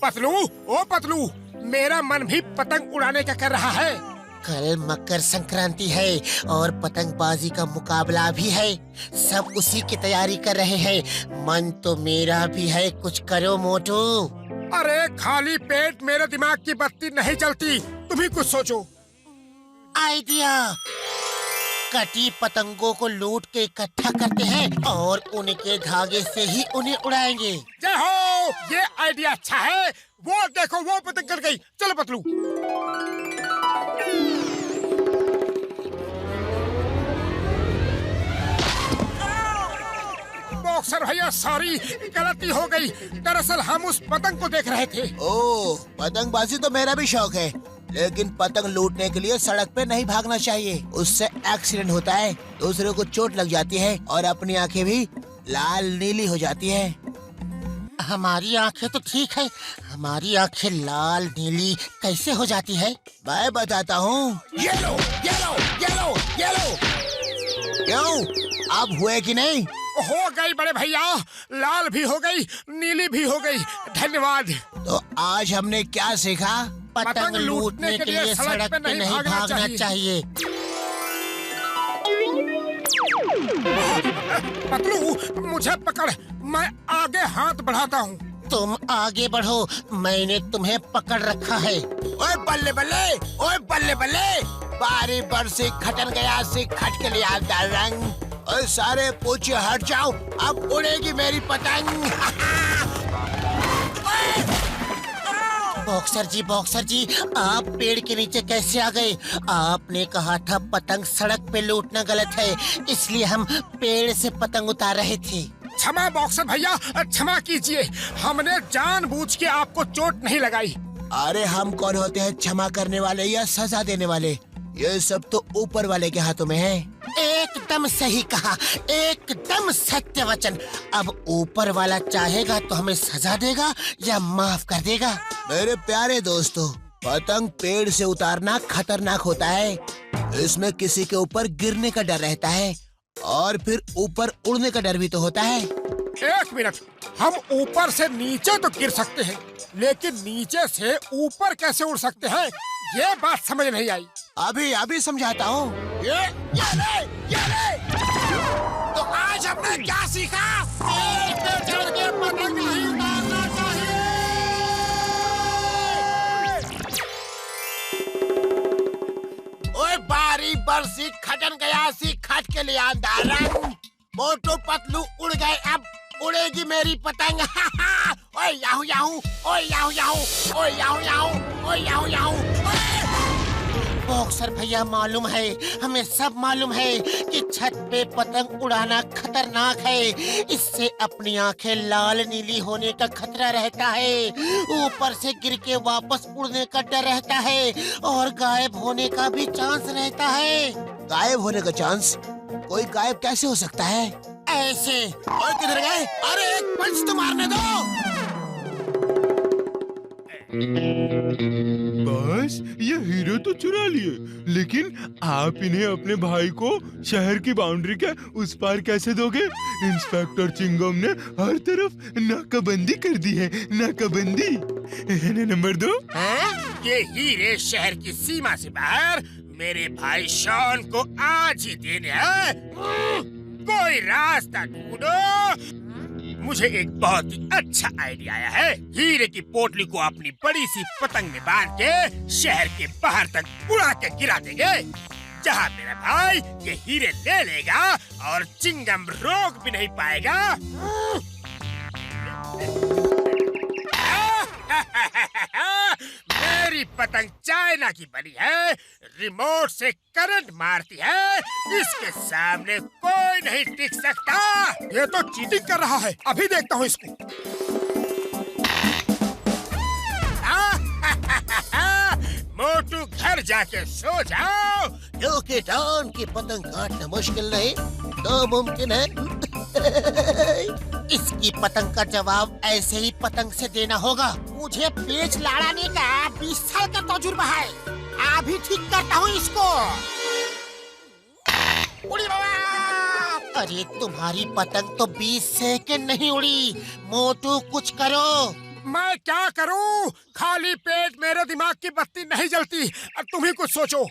पतलू, ओ पतलू, मेरा मन भी पतंग उड़ाने का कर रहा है। कल मकर संक्रांति है और पतंगबाजी का मुकाबला भी है। सब उसी की तैयारी कर रहे हैं। मन तो मेरा भी है, कुछ करो मोटू। अरे खाली पेट मेरे दिमाग की बत्ती नहीं जलती, तुम ही कुछ सोचो। आइडिया, कटी पतंगों को लूट के इकट्ठा करते हैं और उनके धागे से ही उन्हें उड़ाएंगे। जय हो, ये आइडिया अच्छा है। वो देखो, वो पतंग कट गई। चलो पतलू। बॉक्सर भैया सॉरी, गलती हो गई। दरअसल हम उस पतंग को देख रहे थे। ओह, पतंगबाजी तो मेरा भी शौक है, लेकिन पतंग लूटने के लिए सड़क पे नहीं भागना चाहिए। उससे एक्सीडेंट होता है, दूसरे को चोट लग जाती है और अपनी आंखें भी लाल नीली हो जाती है। हमारी आंखें तो ठीक है, हमारी आंखें लाल नीली कैसे हो जाती है? मैं बताता हूँ। Yellow yellow yellow yellow. क्यों, अब हुए कि नहीं? हो गई बड़े भैया, लाल भी हो गई, नीली भी हो गई। धन्यवाद। तो आज हमने क्या सीखा? पतंग लूटने के लिए सड़क पे नहीं भागना चाहिए। पतलू मुझे पकड़, मैं आगे हाथ बढ़ाता हूँ। तुम आगे बढ़ो, मैंने तुम्हें पकड़ रखा है। ओए बल्ले बल्ले, ओए बल्ले बल्ले, बारी बरसी खटन गया से खट के लिए आता रंग। ओए सारे पूछे हट जाओ, अब उड़ेगी मेरी पतंग। बॉक्सर जी, आप पेड़ के नीचे कैसे आ गए? आपने कहा था पतंग सड़क पे लूटना गलत है, इसलिए हम पेड़ से पतंग उतार रहे थे। क्षमा बॉक्सर भैया, क्षमा कीजिए, हमने जानबूझ के आपको चोट नहीं लगाई। अरे हम कौन होते हैं क्षमा करने वाले या सजा देने वाले? ये सब तो ऊपर वाले के हाथों में है। एकदम सही कहा, एकदम सत्य वचन। अब ऊपर वाला चाहेगा तो हमें सजा देगा या माफ कर देगा। मेरे प्यारे दोस्तों, पतंग पेड़ से उतारना खतरनाक होता है। इसमें किसी के ऊपर गिरने का डर रहता है और फिर ऊपर उड़ने का डर भी तो होता है। एक मिनट, हम ऊपर से नीचे तो गिर सकते हैं, लेकिन नीचे से ऊपर कैसे उड़ सकते हैं? ये बात समझ नहीं आई। अभी समझाता हूँ। ये ले। तो आज हमने क्या सीखा? पेड़ पे चढ़ के पतंग नहीं उतारना चाहिए। ओए बारी बरसी खटन गया सी खट के लिए अंधारा। मोटू पतलू उड़ गए, अब उड़ेगी मेरी पतंग। ओए याहू याहू, ओए याहू याहू, ओए याहू याहू, ओए याहू याहू। बॉक्सर भैया मालूम है, हमें सब मालूम है कि छत पे पतंग उड़ाना खतरनाक है। इससे अपनी आंखें लाल नीली होने का खतरा रहता है, ऊपर से गिर के वापस उड़ने का डर रहता है और गायब होने का भी चांस रहता है। गायब होने का चांस? कोई गायब कैसे हो सकता है? ऐसे। और किधर गए? अरे एक पंच तो मारने दो। बस ये हीरो तो चुरा लिए, लेकिन आप इन्हें अपने भाई को शहर की बाउंड्री के उस पार कैसे दोगे? इंस्पेक्टर चिंगम ने हर तरफ नाकाबंदी कर दी है, नाकाबंदी। नंबर 2, ये हीरे शहर की सीमा से बाहर मेरे भाई शॉन को आज ही देने हैं। कोई रास्ता ढूंढो। मुझे एक बहुत ही अच्छा आइडिया आया है। हीरे की पोटली को अपनी बड़ी सी पतंग में बांध के शहर के बाहर तक उड़ा के गिरा देंगे, जहाँ मेरा भाई ये हीरे ले लेगा और चिंगम रोक भी नहीं पाएगा। मेरी पतंग चाइना की बनी है, रिमोट से करंट मारती है, इसके सामने कोई नहीं टिक सकता। ये तो चीटिंग कर रहा है, अभी देखता हूँ इसको। मोटू घर जाके सो जाओ। जो कि टाउन की पतंग काटना मुश्किल नहीं, तो मुमकिन है। इसकी पतंग का जवाब ऐसे ही पतंग से देना होगा। मुझे पेच लड़ाने का 20 साल का तजुर्बा है, अभी ठीक करता हूँ इसको। उड़ी बाबा! अरे तुम्हारी पतंग तो 20 सेकंड नहीं उड़ी। मोटू कुछ करो। मैं क्या करूं? खाली पेट मेरे दिमाग की बत्ती नहीं जलती। अब तुम ही कुछ सोचो।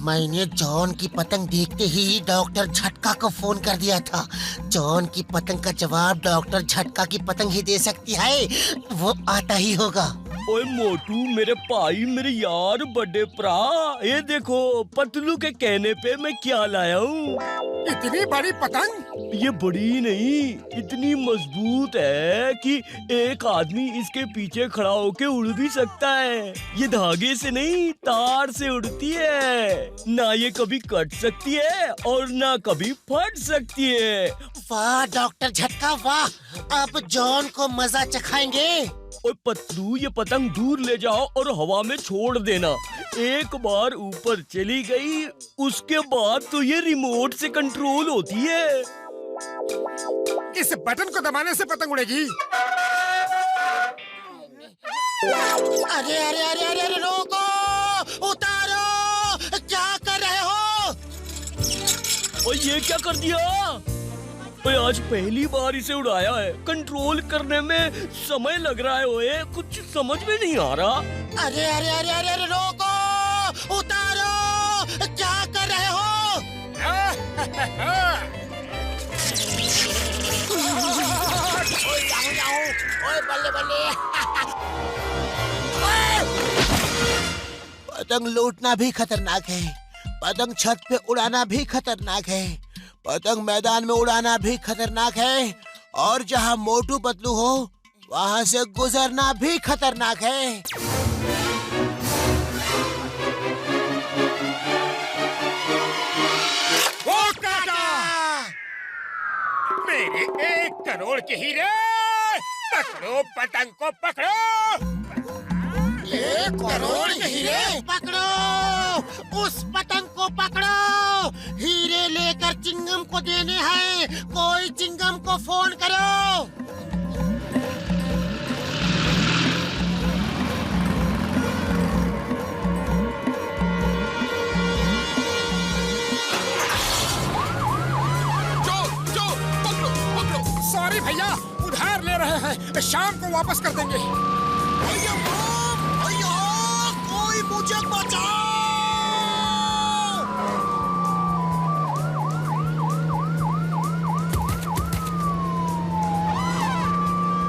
मैंने जॉन की पतंग देखते ही डॉक्टर झटका को फोन कर दिया था। जॉन की पतंग का जवाब डॉक्टर झटका की पतंग ही दे सकती है। वो आता ही होगा। ओए मोटू, मेरे भाई, मेरे यार, बड़े भरा, ये देखो पतलू के कहने पे मैं क्या लाया हूँ। इतनी बड़ी पतंग? ये बड़ी नहीं, इतनी मजबूत है कि एक आदमी इसके पीछे खड़ा होके उड़ भी सकता है। ये धागे से नहीं, तार से उड़ती है। ना ये कभी कट सकती है और ना कभी फट सकती है। वाह डॉक्टर झटका वाह, अब जॉन को मजा चखाएंगे। और पतलू, ये पतंग दूर ले जाओ और हवा में छोड़ देना। एक बार ऊपर चली गई, उसके बाद तो ये रिमोट से कंट्रोल होती है। इस बटन को दबाने से पतंग उड़ेगी। अरे अरे अरे अरे अरे रोको, उतारो, क्या कर रहे हो? और ये क्या कर दिया? ओए, आज पहली बार इसे उड़ाया है। कंट्रोल करने में समय लग रहा है। ओए, कुछ समझ में नहीं आ रहा। अरे अरे अरे अरे अरे रोको, उतारो, क्या कर रहे हो? ओए बल्ले बल्ले। पतंग लूटना भी खतरनाक है, पतंग छत पे उड़ाना भी खतरनाक है, पतंग मैदान में उड़ाना भी खतरनाक है, और जहाँ मोटू पतलू हो वहाँ से गुजरना भी खतरनाक है। वो काका! मेरे 1 करोड़ के हीरे! पकड़ो पतंग को, पकड़ो! 1 करोड़ के हीरे पकड़ो, उस पतंग को पकड़ो। हीरे लेकर चिंगम को देने हैं, कोई चिंगम को फोन करो। सॉरी भैया, उधार ले रहे हैं, शाम को वापस कर देंगे। भैया कोई मुझे बचाओ।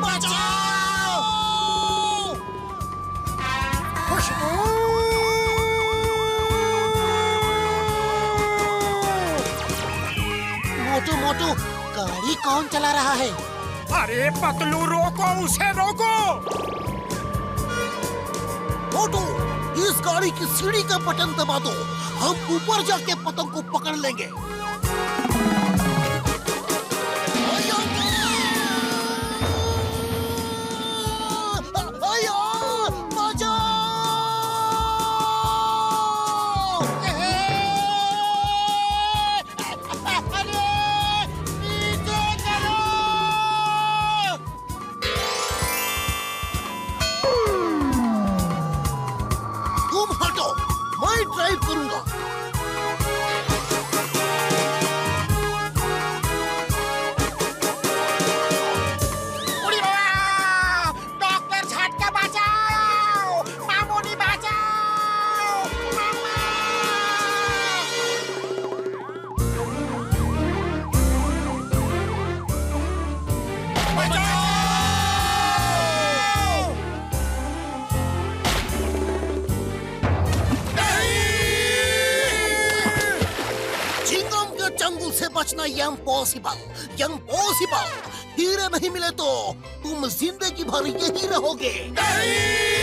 बचाओ! खुशबू! मोटू मोटू, गाड़ी कौन चला रहा है? अरे पतलू, रोको उसे, रोको! मोटू, इस गाड़ी की सीढ़ी का बटन दबा दो, हम ऊपर जाके पतंग को पकड़ लेंगे। ड्राइव करूंगा। डॉक्टर झटका बचाओ, मामूनी बचाओ, मामा। जंगल से बचना इम्पॉसिबल, इम्पॉसिबल। हीरे नहीं मिले तो तुम जिंदगी भर यही रहोगे। नहीं!